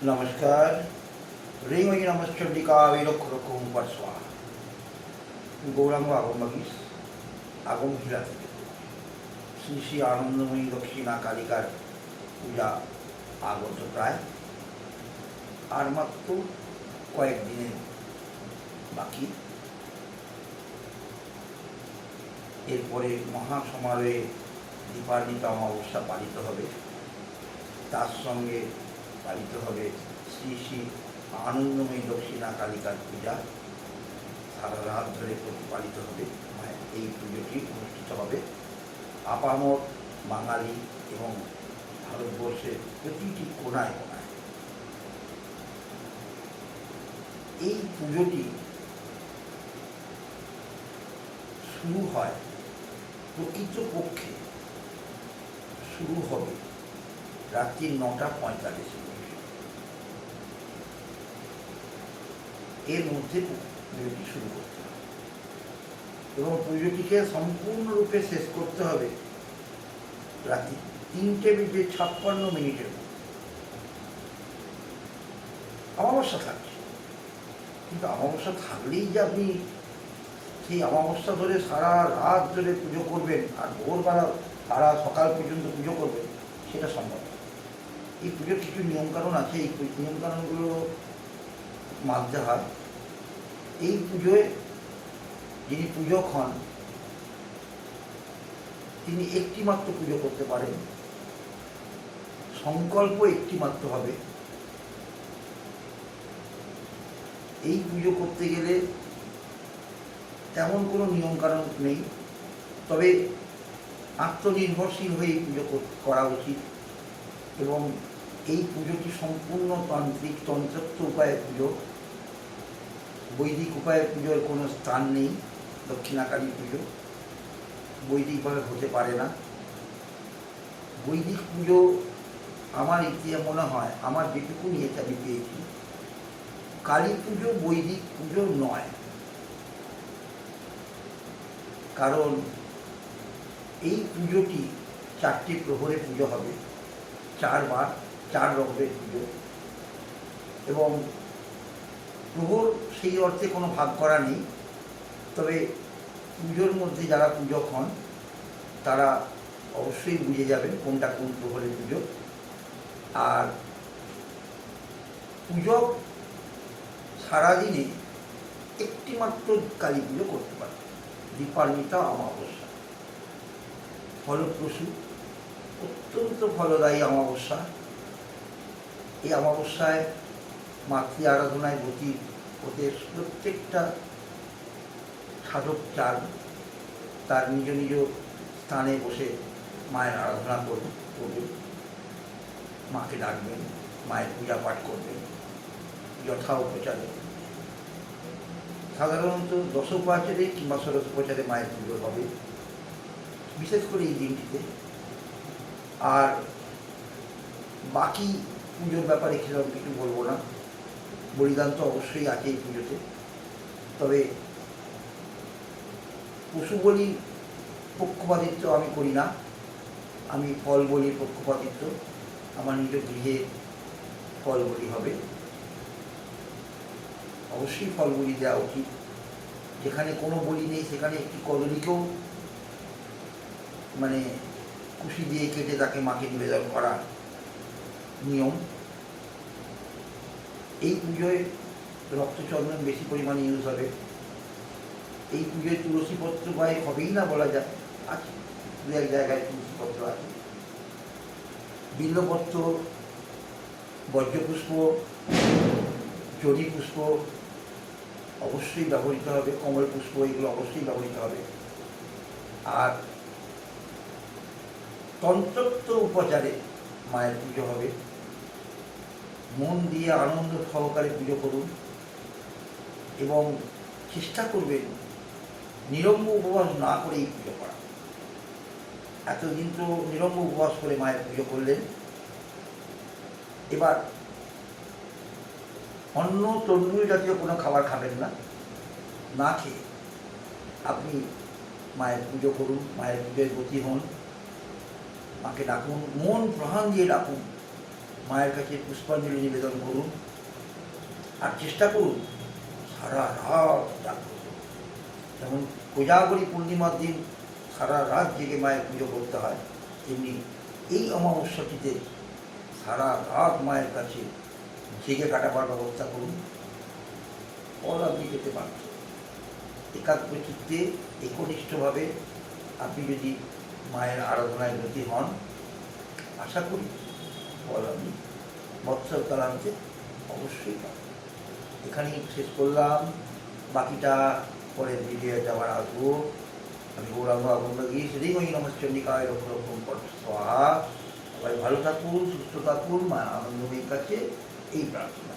नमस्कार। ह्रीं नमश्चंडिका वैलक्ष्यरक्षों स्वाहा। गौरांग আগমবাগীশ আগম হিলা থেকে শ্রী শ্রী আনন্দময়ী দক্ষিণা কালিকার পূজা আগত প্রায় আর মাত্র কয়েকদিনের বাকি। এরপরে মহাসমারোহে দীপান্বিতা অমাবস্যা পালিত হবে, তার সঙ্গে পালিত হবে শ্রী শ্রী আনন্দময়ী দক্ষিণা কালিকার পূজা। সারা রাত ধরে প্রতিপালিত হবে। এই পুজোটি অনুষ্ঠিত হবে আপামর বাঙালি এবং ভারতবর্ষের প্রতিটি কোনায় কোনায়। এই পুজোটি শুরু হয়, প্রকৃতপক্ষে শুরু হবে রাত্রি 9:45। এর মধ্যে পুজোটি শুরু করতে হবে এবং পুজোটিকে সম্পূর্ণরূপে শেষ করতে হবে রাত্রি 3:56 অমাবস্যা থাকছে, কিন্তু অমাবস্যা থাকলেই যে আপনি সেই অমাবস্যা ধরে সারা রাত ধরে পুজো করবেন আর ভোরবেলা সারা সকাল পর্যন্ত পুজো করবেন, সেটা সম্ভব। এই পুজোর কিছু নিয়মকানুন আছে, এই নিয়মকানুনগুলো মানতে হয়। এই পুজোয় যিনি পূজক হন তিনি একটিমাত্র পুজো করতে পারেন, সংকল্প একটিমাত্র হবে। এই পুজো করতে গেলে তেমন কোনো নিয়মকানুন নেই, তবে আত্মনির্ভরশীল হয়ে এই পুজো করা উচিত। এবং এই পুজোটি সম্পূর্ণ তান্ত্রিক তন্ত্রোক্ত উপায়ে পুজো, বৈদিক উপায়ে পুজোর কোনো স্থান নেই। দক্ষিণাকালী পুজো বৈদিকভাবে হতে পারে না। বৈদিক পুজো আমার ইতিহাস মনে হয়, আমার যেটুকু নিয়ে আমি পেয়েছি, কালী পুজো বৈদিক পুজো নয়। কারণ এই পুজোটি 4টি প্রহরে পুজো হবে, 4 বার 4 রকমের পুজো। এবং প্রহর সেই অর্থে কোনো ভাগ করা নেই, তবে পুজোর মধ্যে যারা পূজক হন তারা অবশ্যই বুঝে যাবেন কোনটা কোন প্রহরের পুজো। আর পূজক সারাদিনে একটিমাত্র কালী পুজো করতে পারে, দীপান্বিতা অমাবস্যা। ফলপ্রসূ, অত্যন্ত ফলদায়ী অমাবস্যা। এই অমাবস্যায় মাতৃ আরাধনায় গতি হতে প্রত্যেকটা সাধক চান তার নিজ নিজ স্থানে বসে মায়ের আরাধনা করবেন, মাকে ডাকবেন, মায়ের পূজা পাঠ করবেন যথা উপচারে। সাধারণত দশোপচারে কিংবা ষোড়শোপচারে মায়ের পুজো হবে, বিশেষ করে এই দিনটিতে। আর বাকি পুজোর ব্যাপারে সেরকম কিছু বলবো না। বলিদান তো অবশ্যই আছে এই পুজোতে, তবে পশু বলির পক্ষপাতিত্ব আমি করি না। আমি ফল বলির পক্ষপাতিত্ব, আমার নিজ গৃহে ফল বলি হবে। অবশ্যই ফল বলি দেওয়া উচিত। যেখানে কোনো বলি নেই সেখানে একটি কদলীকেও খুশি দিয়ে কেটে তাকে মাকে নিবেদন করা নিয়ম। এই পুজোয় রক্তচন্দন বেশি পরিমাণে ইউজ হবে। এই পুজোয় তুলসীপত্র গায়ে হবেই না বলা যায়, আছে 2-1 জায়গায় তুলসীপত্র আছে। বিল্বপত্র, বজ্রপুষ্প, জড়ি পুষ্প অবশ্যই ব্যবহৃত হবে, কমল পুষ্প এগুলো অবশ্যই ব্যবহৃত হবে। আর তন্ত্রোক্ত উপচারে মায়ের পুজো হবে। মন দিয়ে আনন্দ সহকারে পুজো করুন এবং চেষ্টা করবেন নিরম্ব উপবাস না করেই পুজো করা। এতদিন তো নিরম্ব উপবাস করে মায়ের পুজো করলেন, এবার অন্য তরমুজ জাতীয় কোনো খাবার খাবেন না, না খেয়ে আপনি মায়ের পুজো করুন, মায়ের পুজোয় গতি হন, মাকে ডাকুন, মন প্রাণ দিয়ে ডাকুন। মায়ের কাছে পুষ্পাঞ্জলি নিবেদন করুন, আর চেষ্টা করুন সারা রাত জাগ্রত। যেমন কোজাগরী পূর্ণিমার দিন সারা রাত জেগে মায়ের পুজো করতে হয়, তেমনি এই অমাবস্যাটিতে সারা রাত মায়ের কাছে জেগে কাটাবার ব্যবস্থা করুন, ফল আপনি পেতে পারছেন। একাগ্র চিত্তে একনিষ্ঠভাবে আপনি যদি মায়ের আরাধনায় ব্রতী হন, আশা করি ফল আপনি বৎসর কালান্তে অবশ্যই পাবেন। এখানেই শেষ করলাম, বাকিটা পরের ভিডিওতে আবার আসবো। আমি গৌরাঙ্গ আগমী শ্রীময়ী নমশ্চন্ডিকায় রক্ষ রক্ষম পট স্বাহা। সবাই ভালো থাকুন, সুস্থ থাকুন, মা আনন্দময়ীর কাছে এই প্রার্থনা।